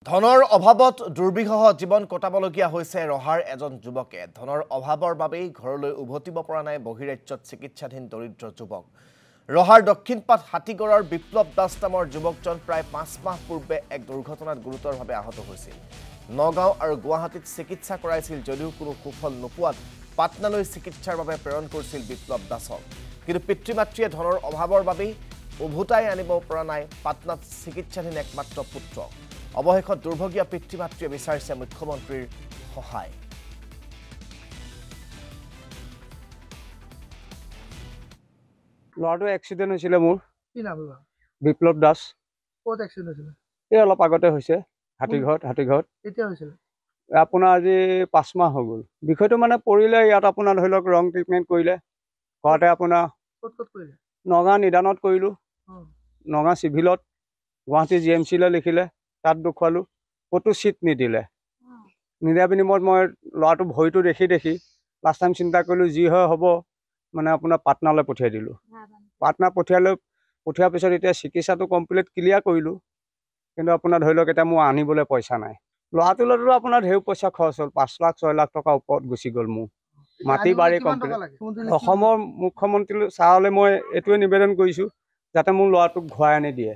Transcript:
ধনৰ অভাৱত দুৰ্বিষহ জীৱন কটাবলগীয়া হৈছে ৰহাৰ এজন যুৱকে। ধনৰ অভাৱৰ বাবেই ঘৰলৈ উভতিব পৰা নাই বহিৰাজ্যত চিকিৎসাধীন দৰিদ্ৰ যুৱক। ৰহাৰ দক্ষিণপাট হাতীগড়ৰ বিপ্লৱ দাস নামৰ যুৱকজন প্ৰায় 5 মাহ পূৰ্বে এক দুৰ্ঘটনাত গুৰুতৰভাৱে আহত হৈছিল। নগাঁও আৰু গুৱাহাটীত চিকিৎসা কৰাইছিল যদিও কোনো সুফল নোপোৱাত পাটনালৈ চিকিৎসাৰ বাবে প্ৰেৰণ কৰিছিল বিপ্লৱ দাসক। কিন্তু পিতৃ মাতৃয়ে ধনৰ অভাৱৰ বাবেই উভতাই আনিব পৰা নাই পাটনাত চিকিৎসাধীন একমাত্ৰ পুত্ৰক। অৱশেষত দুৰ্ভগীয়া পিতৃ মাতৃয়ে বিচাৰিছে মুখ্যমন্ত্ৰীৰ সহায়। ল'ৰাটো এক্সিডেণ্ট হৈছিলে মোৰ। কি নাম ল'ৰা? বিপ্লৱ দাস। ক'ত এক্সিডেণ্ট হৈছিলে? এই অলপ আগতে হৈছে হাতীঘৰত। কেতিয়া হৈছিলে? আপোনাৰ আজি 5 মাহ হৈ গ'ল। বিষয়টো মানে পৰিলে ইয়াত আপোনাৰ ধৰি লওক ৰং ট্ৰিটমেণ্ট কৰিলে। ঘৰতে আপোনাৰ ক'ত কৰিলে? নগাঁও নিদানত কৰিলোঁ, নগাঁও চিভিলত, গুৱাহাটী GMCলৈ লিখিলে, তাত দেখুৱালোঁ, ক'তো চিট নিদিলে। নিদিয়াৰ বিনিময়ত মই ল'ৰাটো ভৰিটো দেখি লাষ্ট টাইম চিন্তা কৰিলোঁ যি হয় হ'ব, মানে আপোনাৰ পাটনালৈ পঠিয়াই দিলোঁ। পাটনা পঠিওৱাৰ পিছত এতিয়া চিকিৎসাটো কমপ্লিট ক্লিয়াৰ কৰিলোঁ, কিন্তু আপোনাৰ ধৰি লওক এতিয়া মোৰ আনিবলৈ পইচা নাই। ল'ৰাটোলৈতো আপোনাৰ ঢেৰ পইচা খৰচ হ'ল, 5 লাখ 6 লাখ টকা ওপৰত গুচি গ'ল মোৰ। মাটি বাৰী কমপ্লিট। অসমৰ মুখ্যমন্ত্ৰী ছাৰলৈ মই এইটোৱে নিবেদন কৰিছোঁ যাতে মোৰ ল'ৰাটোক ঘূৰাই আনি দিয়ে।